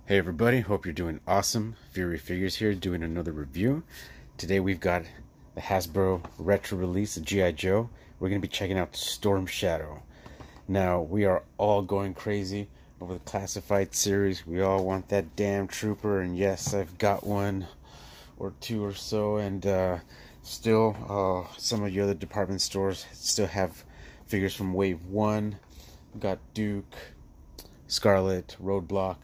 Hey everybody, hope you're doing awesome. Fury Figures here doing another review. Today we've got the Hasbro retro release of G.I. Joe. We're going to be checking out Storm Shadow. Now, we are all going crazy over the classified series. We all want that damn trooper, and yes, I've got one or two or so, and still some of your other department stores still have figures from Wave 1. We've got Duke, Scarlet, Roadblock.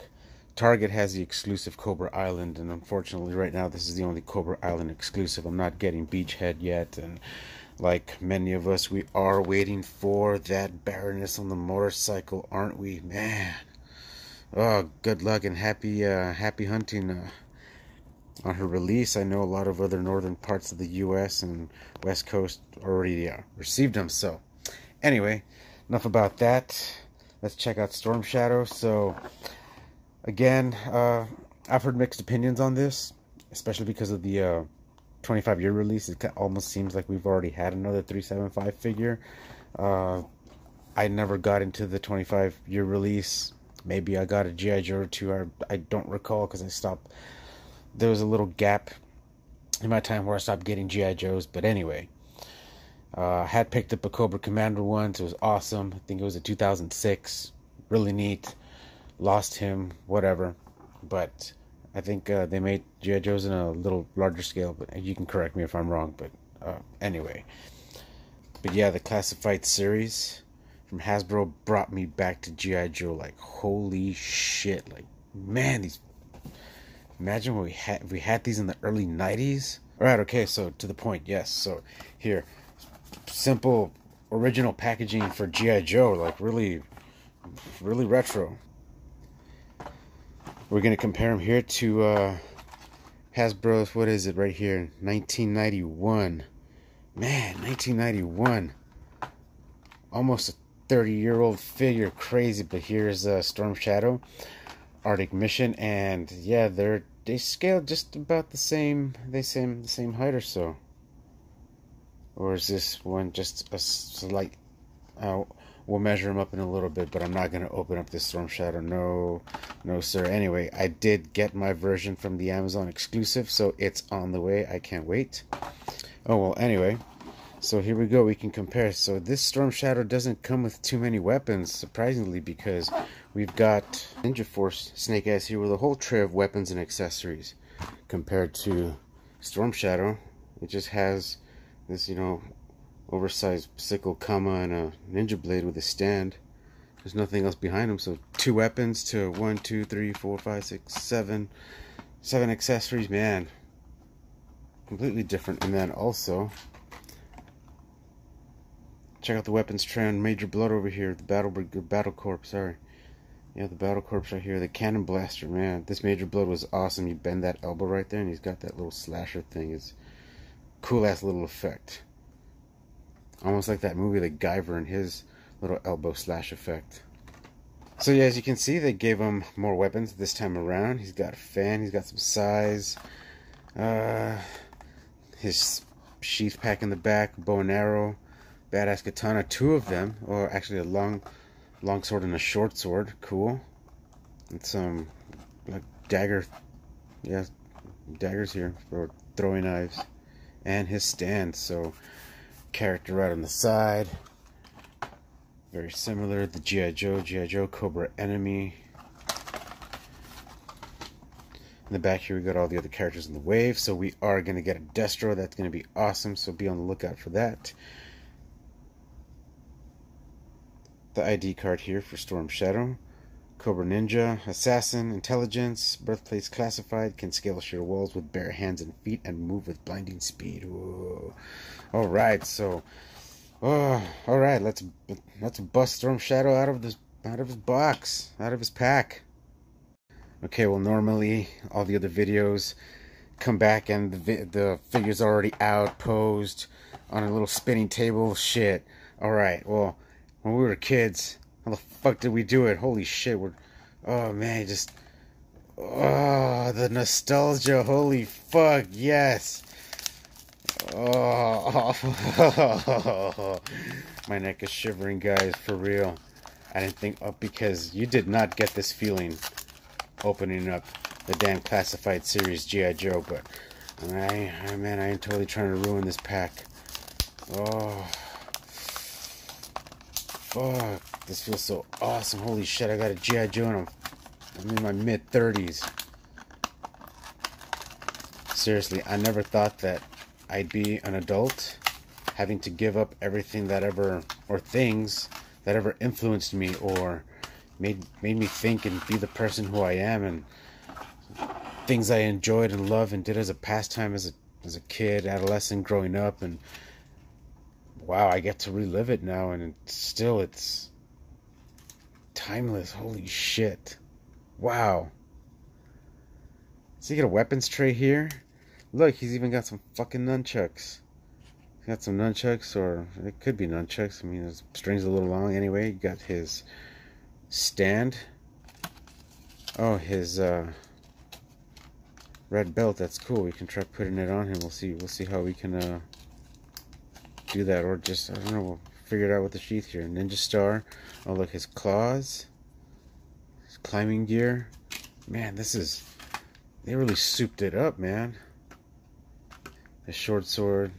Target has the exclusive Cobra Island, and unfortunately right now this is the only Cobra Island exclusive. I'm not getting Beachhead yet, and like many of us, we are waiting for that Baroness on the motorcycle, aren't we? Man, oh, good luck and happy hunting on her release. I know a lot of other northern parts of the US and West Coast already received them. So anyway, enough about that. Let's check out Storm Shadow. So again, I've heard mixed opinions on this, especially because of the 25-year release. It almost seems like we've already had another 375 figure. I never got into the 25-year release. Maybe I got a G.I. Joe or two. I don't recall because I stopped. There was a little gap in my time where I stopped getting G.I. Joes. But anyway, I had picked up a Cobra Commander once. It was awesome. I think it was a 2006. Really neat. Lost him, whatever, but I think they made G.I. Joes in a little larger scale, but you can correct me if I'm wrong. But anyway, but yeah, the classified series from Hasbro brought me back to G.I. Joe. Like, holy shit, like, man, these, imagine when we had these in the early 90s. All right, okay, so to the point. Yes, so here, simple original packaging for G.I. Joe, like really retro. We're going to compare them here to Hasbro's, what is it right here, 1991. Man, 1991. Almost a 30-year-old figure, crazy. But here's Storm Shadow, Arctic Mission, and yeah, they scale just about the same, the same height or so. Or is this one just a slight... we'll measure them up in a little bit, but I'm not going to open up this Storm Shadow. No, sir. Anyway, I did get my version from the Amazon exclusive, so it's on the way. I can't wait. Oh, well, anyway. So here we go. We can compare. So this Storm Shadow doesn't come with too many weapons, surprisingly, because we've got Ninja Force Snake Eyes here with a whole tray of weapons and accessories. Compared to Storm Shadow, it just has this, you know, oversized sickle, comma, and a ninja blade with a stand. There's nothing else behind him, so 2 weapons to 1, 2, 3, 4, 5, 6, 7 accessories. Man, completely different. And then also check out the weapons tray on Major Blood over here. The Battle Corp, sorry. Yeah, the Battle Corp's right here. The Cannon Blaster, man. This Major Blood was awesome. You bend that elbow right there, and he's got that little slasher thing. It's cool ass little effect. Almost like that movie, The Guyver, and his little elbow slash effect. So yeah, as you can see, they gave him more weapons this time around. He's got a fan, he's got some size. His sheath pack in the back, bow and arrow, badass katana, 2 of them, or actually a long sword and a short sword. Cool. And some like dagger, yeah, daggers here for throwing knives, and his stand. So character right on the side, very similar. The G.I. Joe Cobra Enemy. In the back here we got all the other characters in the wave. So we are going to get a Destro. That's going to be awesome, so be on the lookout for that. The ID card here for Storm Shadow. Cobra Ninja, Assassin, Intelligence, Birthplace Classified, can scale sheer walls with bare hands and feet and move with blinding speed. Whoa. Alright, so alright, let's bust Storm Shadow out of his box, out of his pack. Okay, well, normally all the other videos come back and the figure's already out, posed on a little spinning table. Shit. Alright, well, when we were kids, how the fuck did we do it? Holy shit, oh man, the nostalgia, holy fuck, yes. Oh, my neck is shivering, guys, for real. I didn't think, because you did not get this feeling opening up the damn classified series G.I. Joe, but man, I ain't totally trying to ruin this pack. Oh, fuck, this feels so awesome. Holy shit, I got a G.I. Joe and I'm in my mid-30s. Seriously, I never thought that I'd be an adult having to give up everything that ever, or things that ever influenced me or made me think and be the person who I am, and things I enjoyed and loved and did as a pastime as a kid, adolescent, growing up, and wow, I get to relive it now, and it's timeless. Holy shit. Wow. So you get a weapons tray here. Look, he's even got some fucking nunchucks. He's got some nunchucks, or it could be nunchucks. I mean, the string's a little long anyway. You got his stand. Oh, his red belt. That's cool. We can try putting it on him. We'll see how we can do that, or just, I don't know, we'll figure it out with the sheath here. Ninja star. Oh, look, his claws, his climbing gear. Man, they really souped it up, man. A short sword,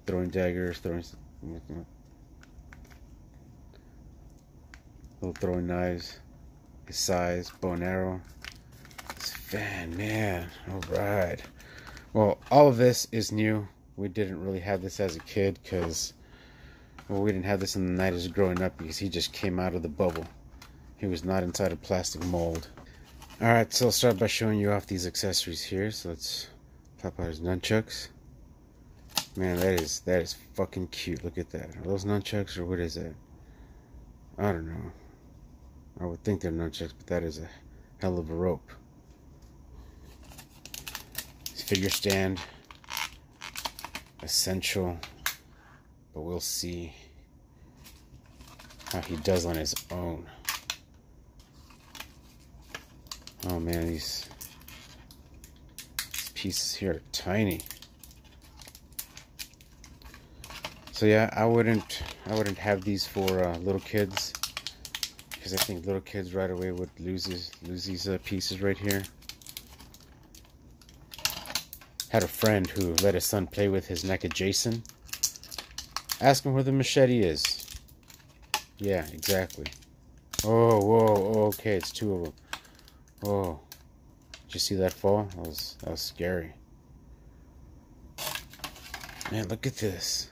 throwing daggers, little throwing knives, his size, bow and arrow, his fan, man. Alright. Well, all of this is new. We didn't really have this as a kid because, well, we didn't have this in the 90s growing up because he just came out of the bubble. He was not inside a plastic mold. Alright, so I'll start by showing you off these accessories here. So let's pop out his nunchucks. Man, that is fucking cute. Look at that. Are those nunchucks, or what is that? I don't know. I would think they're nunchucks, but that is a hell of a rope. His figure stand. Essential. But we'll see how he does on his own. Oh man, these pieces here are tiny. So yeah, I wouldn't have these for little kids, because I think little kids right away would lose these pieces right here. Had a friend who let his son play with his NECA Jason. Ask him where the machete is. Yeah, exactly. Oh, whoa, okay, it's two of them. Oh, did you see that fall? That was scary. Man, look at this.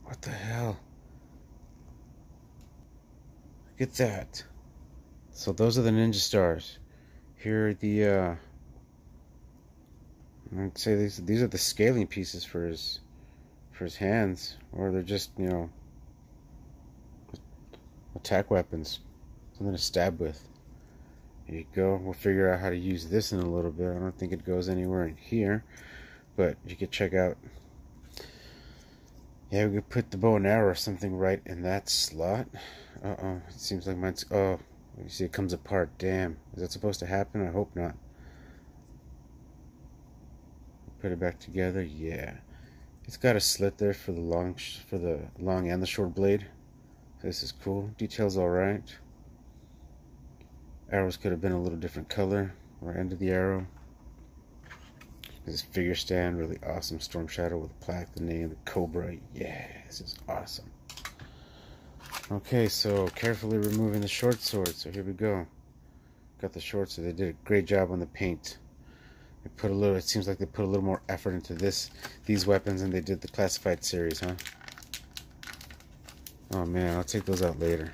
What the hell? Look at that. So those are the ninja stars. Here are the I'd say these are the scaling pieces for his hands, or they're just, you know, attack weapons, something to stab with. There you go. We'll figure out how to use this in a little bit. I don't think it goes anywhere in here, but you could check out. Yeah, we could put the bow and arrow or something right in that slot. Uh-oh, it seems like mine's, oh, you see it comes apart. Damn, is that supposed to happen? I hope not. Put it back together. Yeah, it's got a slit there for the long and the short blade. This is cool. Details all right. Arrows could have been a little different color, or end of the arrow. This figure stand, really awesome. Storm Shadow with a plaque, the name, the Cobra. Yeah, this is awesome. Okay, so carefully removing the short sword. So here we go. Got the short sword. They did a great job on the paint. They put a little. It seems like they put a little more effort into these weapons than they did the classified series, huh? Oh man, I'll take those out later.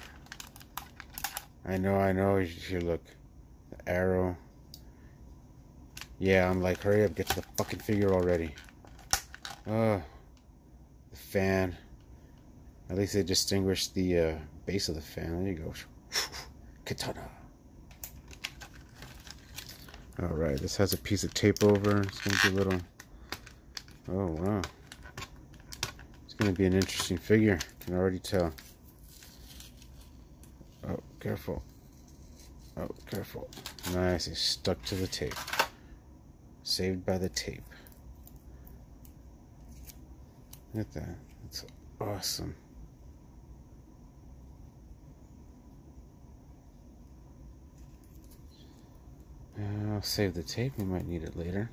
I know. Here, look, the arrow. Yeah, I'm like, hurry up, get to the fucking figure already. Oh, the fan. At least they distinguished the base of the fan. There you go. Katana. Alright, this has a piece of tape over. It's going to be a little... Oh, wow. It's going to be an interesting figure. I can already tell. Oh, careful. Oh, careful. Nice, he's stuck to the tape. Saved by the tape. Look at that. That's awesome. I'll save the tape, we might need it later.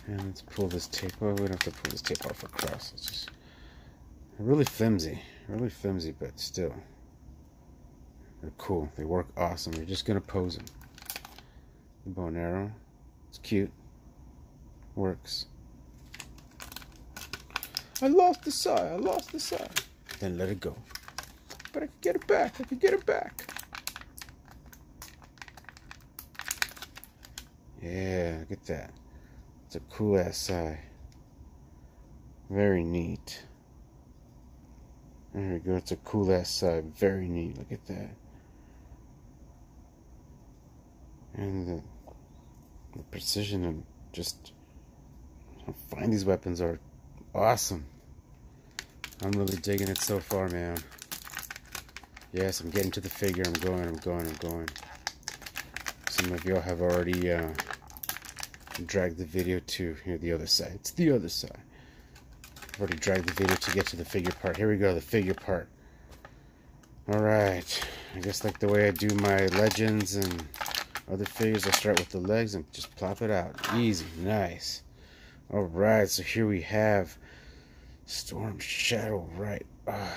And let's pull this tape off. We don't have to pull this tape off across. It's just really flimsy, but still. They're cool. They work awesome. You're just gonna pose them. The bow and arrow. It's cute. Works. I lost the side. Then let it go. But I can get it back. Yeah, look at that. It's a cool ass sigh. Very neat. There we go. It's a cool ass sigh. Very neat. Look at that. And the precision and just how fine these weapons are. Awesome. I'm really digging it so far, man. Yes, I'm getting to the figure. I'm going. Some of y'all have already dragged the video to the other side. It's the other side. I've already dragged the video to get to the figure part. Here we go, the figure part. Alright. I guess like the way I do my legends and other figures, I'll start with the legs and just plop it out. Easy. Nice. Alright, so here we have Storm Shadow. Right. My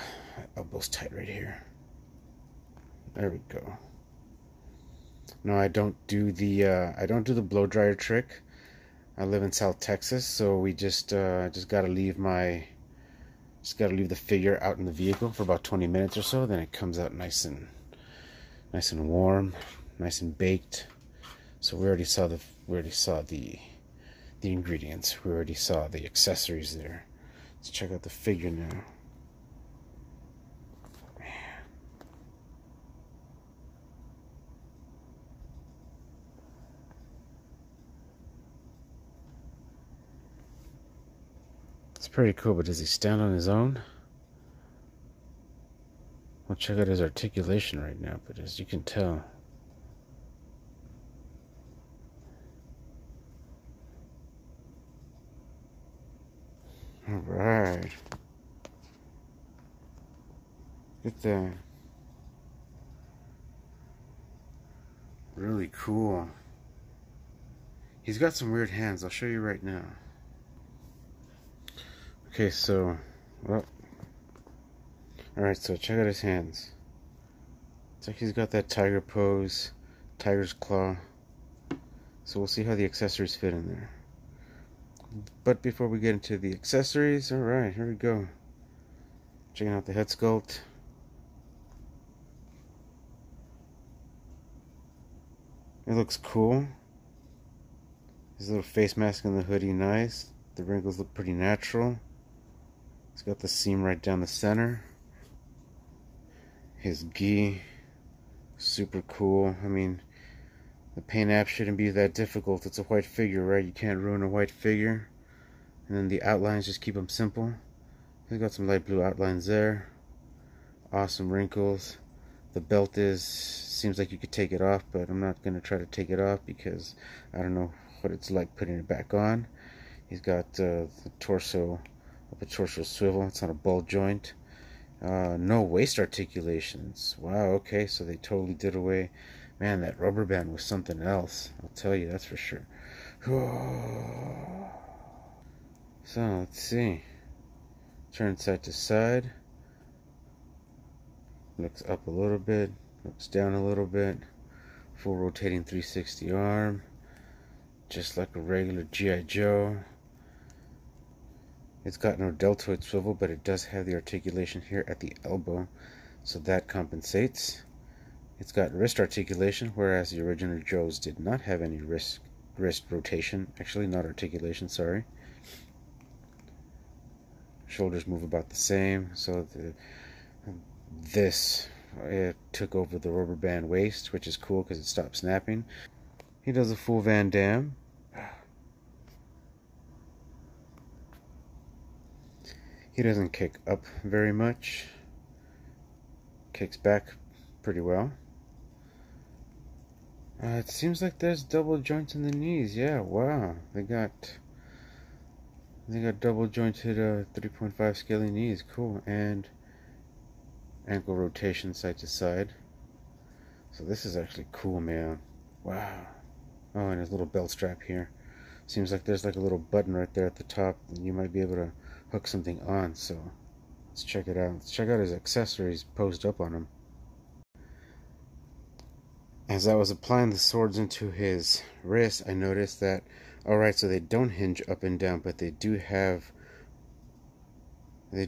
elbow's tight right here. There we go. No, I don't do the blow dryer trick. I live in South Texas, so we just gotta leave the figure out in the vehicle for about 20 minutes or so. Then it comes out nice and warm, nice and baked. So we already saw the ingredients. We already saw the accessories there. Let's check out the figure now. It's pretty cool, but does he stand on his own? We'll check out his articulation right now, but as you can tell, alright. Look at that. Really cool. He's got some weird hands. I'll show you right now. Okay, so, well, alright, so check out his hands. It's like he's got that tiger pose, tiger's claw. So we'll see how the accessories fit in there. But before we get into the accessories, alright, here we go. Checking out the head sculpt. It looks cool. His little face mask and the hoodie, nice. The wrinkles look pretty natural. It's got the seam right down the center. His gi, super cool. I mean, the paint app shouldn't be that difficult. It's a white figure, right? You can't ruin a white figure. And then the outlines, just keep them simple. He's got some light blue outlines there. Awesome wrinkles. The belt seems like you could take it off, but I'm not going to try to take it off because I don't know what it's like putting it back on. He's got the torso swivel. It's on a ball joint. No waist articulations. Wow, okay, so they totally did away. Man, that rubber band was something else. I'll tell you, that's for sure. So, let's see. Turn side to side. Looks up a little bit. Looks down a little bit. Full rotating 360 arm. Just like a regular G.I. Joe. It's got no deltoid swivel, but it does have the articulation here at the elbow, so that compensates. It's got wrist articulation, whereas the original Joes did not have any wrist rotation. Actually, not articulation, sorry. Shoulders move about the same, so it took over the rubber band waist, which is cool because it stopped snapping. He does a full Van Damme. He doesn't kick up very much. Kicks back pretty well. It seems like there's double joints in the knees. Yeah, wow. They got double jointed 3.5 scaling knees. Cool. And ankle rotation side to side. So this is actually cool, man. Wow. Oh, and his little belt strap here. Seems like there's like a little button right there at the top, and you might be able to hook something on. So let's check it out. Let's check out his accessories posed up on him. As I was applying the swords into his wrist, I noticed that, alright, so they don't hinge up and down, but they do have the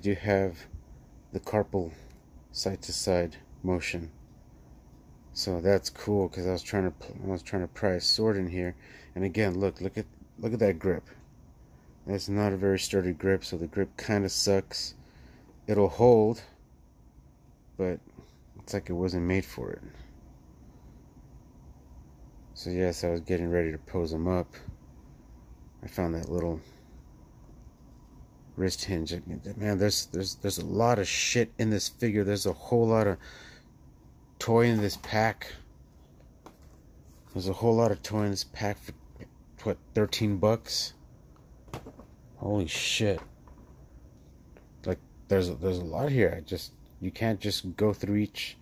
carpal side to side motion. So that's cool, because I was trying to pry a sword in here, and again, look at that grip. That's not a very sturdy grip, so the grip kind of sucks. It'll hold, but it's like it wasn't made for it. So yes, I was getting ready to pose them up. I found that little wrist hinge. Man, there's a lot of shit in this figure. There's a whole lot of toy in this pack. There's a whole lot of toy in this pack for what, 13 bucks? Holy shit. Like there's a lot here. You can't just go through each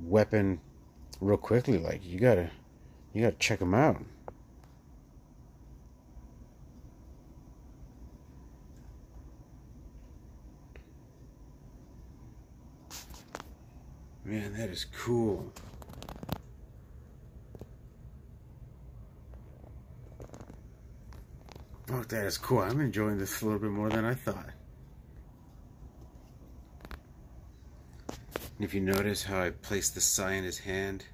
weapon real quickly. Like you gotta check them out. Man, that is cool. Oh, that is cool. I'm enjoying this a little bit more than I thought. And if you notice how I placed the sai in his hand,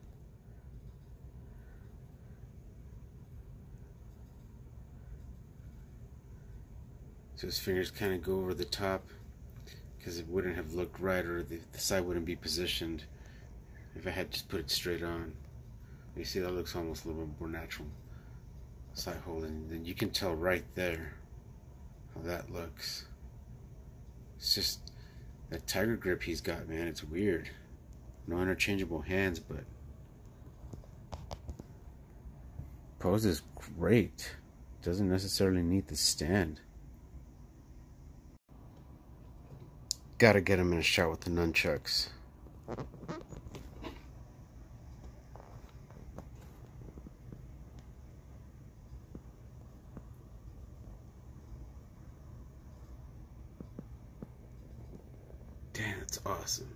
so his fingers kind of go over the top, because it wouldn't have looked right, or the sai wouldn't be positioned if I had just put it straight on. You see, that looks almost a little bit more natural. Side holding, then you can tell right there how that looks. It's just that tiger grip he's got, man. It's weird. No interchangeable hands, but pose is great. Doesn't necessarily need the stand. Gotta get him in a shot with the nunchucks. Damn, that's awesome.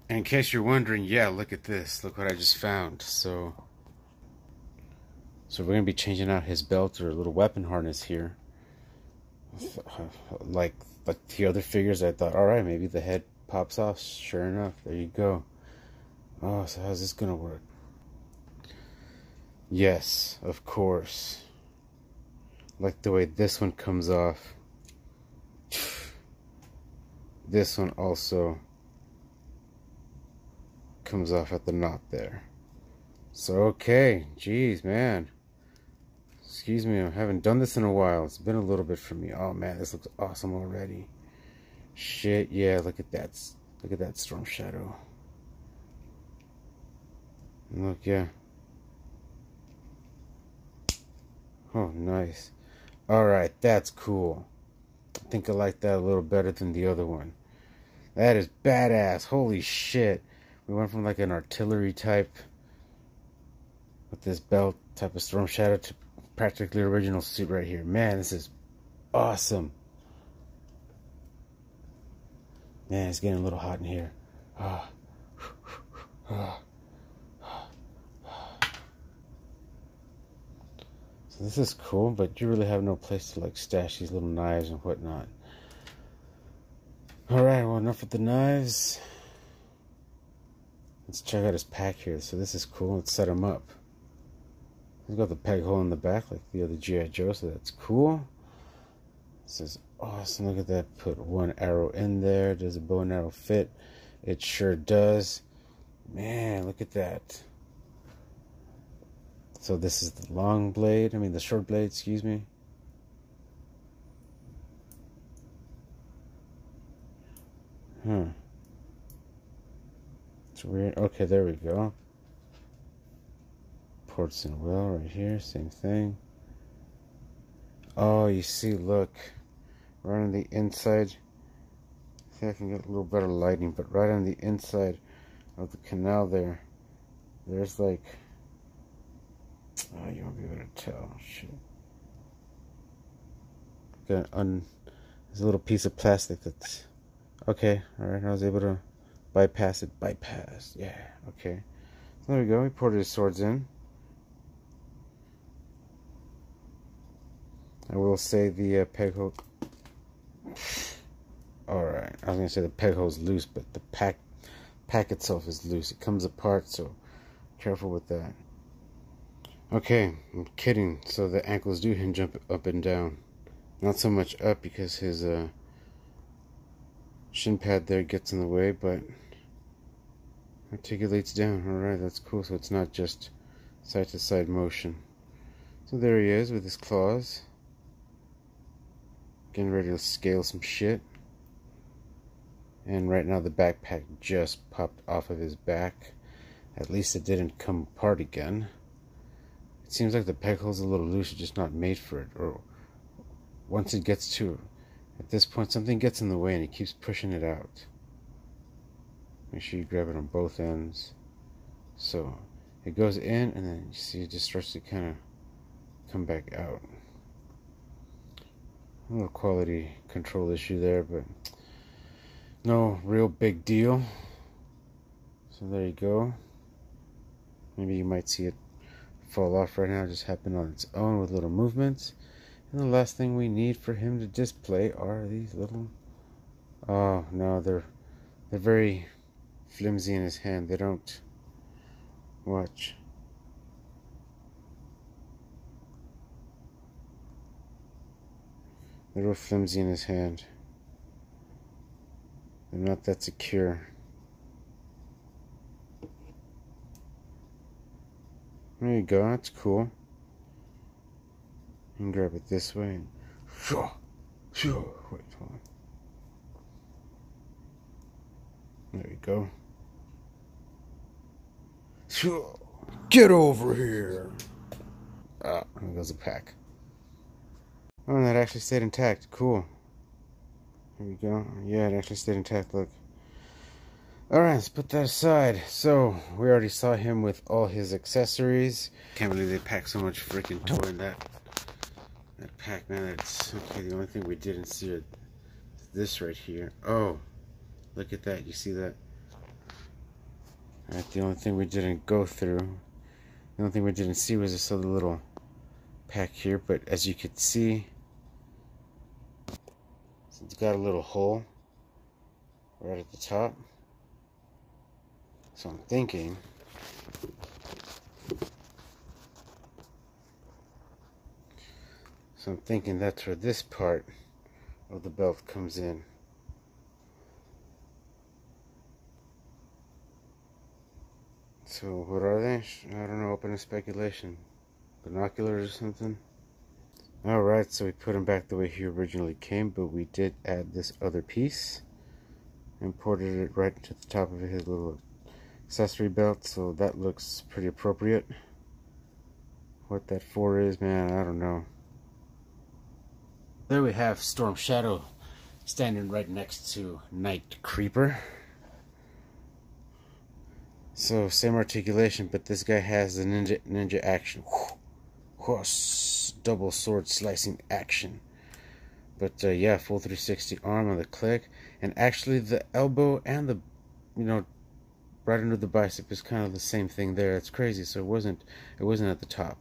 And in case you're wondering, yeah, look at this. Look what I just found. So we're going to be changing out his belt or little weapon harness here. Like the other figures, I thought, alright, maybe the head pops off. Sure enough, there you go. Oh, so how's this going to work? Yes, of course. Like the way this one comes off. This one also comes off at the knot there. So okay, geez, man. Excuse me, I haven't done this in a while. It's been a little bit for me. Oh man, this looks awesome already. Shit, yeah, look at that. Look at that storm shadow. Look, yeah. Oh, nice. Alright, that's cool. I think I like that a little better than the other one. That is badass. Holy shit. We went from like an artillery type with this belt type of storm shadow to practically original suit right here. Man, this is awesome. Man, it's getting a little hot in here. Ah. So this is cool, but you really have no place to like stash these little knives and whatnot. Alright, well, enough with the knives. Let's check out his pack here. So this is cool. Let's set him up. He's got the peg hole in the back like the other G.I. Joe, so that's cool. This is awesome. Look at that. Put one arrow in there. Does a bow and arrow fit? It sure does. Man, look at that. So this is the long blade, the short blade, excuse me. It's weird. Okay, there we go. Ports and wheel right here, same thing. Oh, you see, look. Right on the inside. I think I can get a little better lighting, but right on the inside of the canal there, there's like, oh, you won't be able to tell. Shit. There's a little piece of plastic that's, okay, alright, I was able to bypass it. Bypass, yeah, okay. So there we go, he ported his swords in. I will say the peg hole. Alright, I was going to say the peg hole's loose, but the pack itself is loose. It comes apart, so careful with that. Okay, I'm kidding. So the ankles do hinge up and down. Not so much up because his shin pad there gets in the way, but articulates down. Alright, that's cool. So it's not just side to side motion. So there he is with his claws. Getting ready to scale some shit. And right now the backpack just popped off of his back. At least it didn't come apart again. It seems like the peg hole's a little loose, it's just not made for it. Or once it gets to, at this point, something gets in the way and it keeps pushing it out. Make sure you grab it on both ends. So it goes in and then you see it just starts to kind of come back out. A little quality control issue there, but no real big deal. So there you go. Maybe you might see it fall off right now. It just happened on its own with little movements. And the last thing we need for him to display are these little, oh no, they're very flimsy in his hand. They don't, watch. They're real flimsy in his hand. They're not that secure. There you go, that's cool. You can grab it this way and wait, hold on. There you go. Get over here. Ah, there goes a pack. Oh, and that actually stayed intact. Cool. There we go. Yeah, it actually stayed intact. Look. Alright, let's put that aside. So, we already saw him with all his accessories. Can't believe they packed so much freaking toy in that pack, man. It's okay. The only thing we didn't see is this right here. Oh, look at that. You see that? Alright, the only thing we didn't go through, the only thing we didn't see was this other little pack here. But as you can see, it's got a little hole right at the top. So I'm thinking that's where this part of the belt comes in. So what are they? I don't know, open to speculation. Binoculars or something? Alright, so we put him back the way he originally came, but we did add this other piece. Imported it right to the top of his little accessory belt, so that looks pretty appropriate. What that for is, man, I don't know. There we have Storm Shadow standing right next to Night Creeper. So same articulation, but this guy has the ninja action. Double sword slicing action. But yeah, full 360 arm on the click, and actually the elbow and the, right under the bicep is kind of the same thing there. It's crazy. So it wasn't at the top.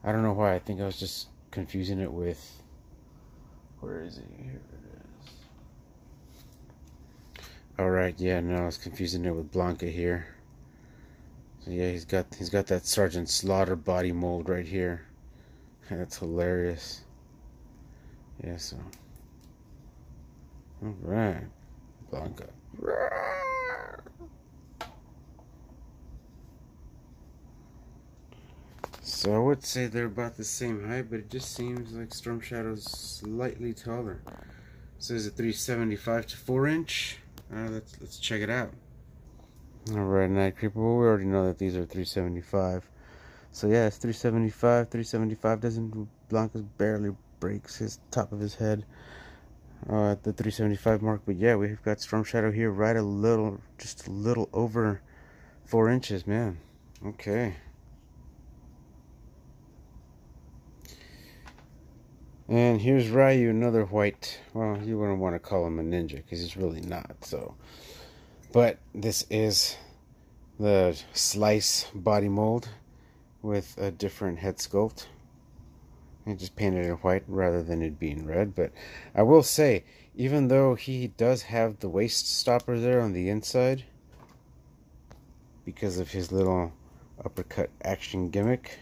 I don't know why. I think I was just confusing it with, where is it? Here it is. Alright, yeah, no, I was confusing it with Blanca here. So yeah, he's got that Sergeant Slaughter body mold right here. That's hilarious. Yeah, so. Alright. Blanca. So So I would say they're about the same height, but it just seems like Storm Shadow's slightly taller. So is it 375 to 4-inch? Let's check it out. Alright, Night Creeper. Well, we already know that these are 375. So yeah, it's 375. 375 doesn't. Blanca's barely breaks his top of his head at the 375 mark. But yeah, we've got Storm Shadow here right just a little over 4 inches, man. Okay. And here's Ryu, another white. Well, you wouldn't want to call him a ninja because he's really not. So, but this is the slice body mold with a different head sculpt. I just painted it white rather than it being red. But I will say, even though he does have the waist stopper there on the inside, because of his little uppercut action gimmick,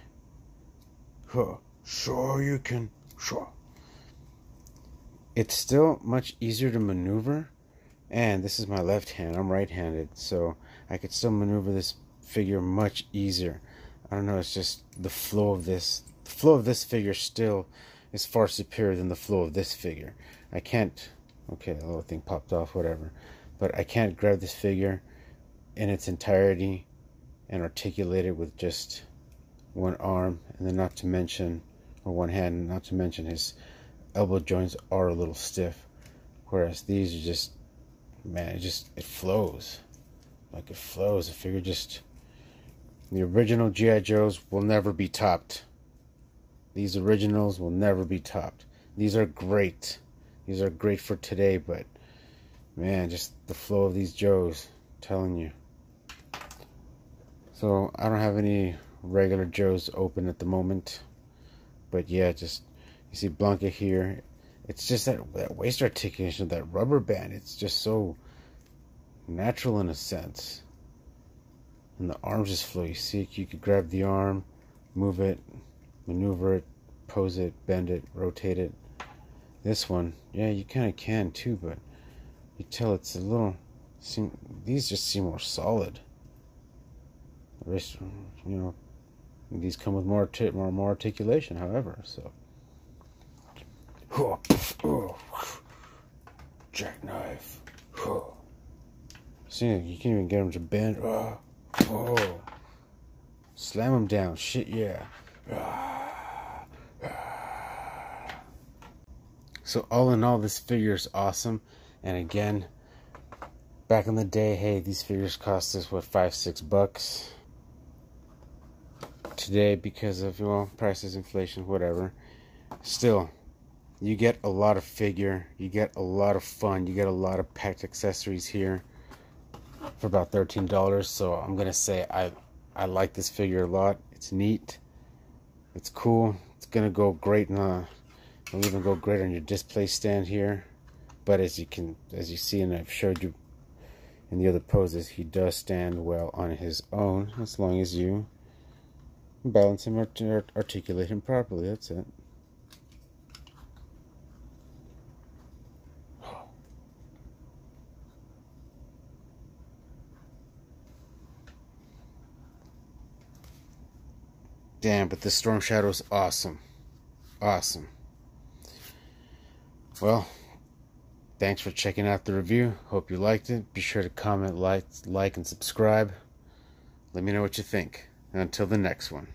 sure you can. Sure. It's still much easier to maneuver, and this is my left hand. I'm right-handed, so I could still maneuver this figure much easier. I don't know, it's just the flow of this. The flow of this figure still is far superior than the flow of this figure. I can't. Okay, the little thing popped off, whatever. But I can't grab this figure in its entirety and articulate it with just one arm, and then not to mention, or one hand, not to mention his elbow joints are a little stiff, whereas these are just, man, it flows. Like it flows. The figure just, the original G.I. Joes will never be topped. These originals will never be topped. These are great. These are great for today, but man, just the flow of these Joes, I'm telling you. So I don't have any regular Joes open at the moment. But yeah, just, you see Blanca here. It's just that waist articulation, that rubber band. It's just so natural in a sense. And the arms just flow. You see, you could grab the arm, move it, maneuver it, pose it, bend it, rotate it. This one, yeah, you kind of can too, but you tell it's a little. These just seem more solid. The rest, you know. These come with more articulation, however, so. Jackknife. See, you can't even get them to bend. Slam them down. Shit, yeah. So all in all, this figure is awesome. And again, back in the day, hey, these figures cost us, what, $5-6? Today, because of, well, prices, inflation, whatever, still, you get a lot of figure, you get a lot of fun, you get a lot of packed accessories here for about $13. So I'm gonna say I like this figure a lot. It's neat, it's cool, it's gonna go great it'll even go great on your display stand here. But as you see, and I've showed you in the other poses, he does stand well on his own, as long as you balance him or articulate him properly. That's it. Damn, but this Storm Shadow is awesome. Awesome. Well, thanks for checking out the review. Hope you liked it. Be sure to comment, like, and subscribe. Let me know what you think. And until the next one.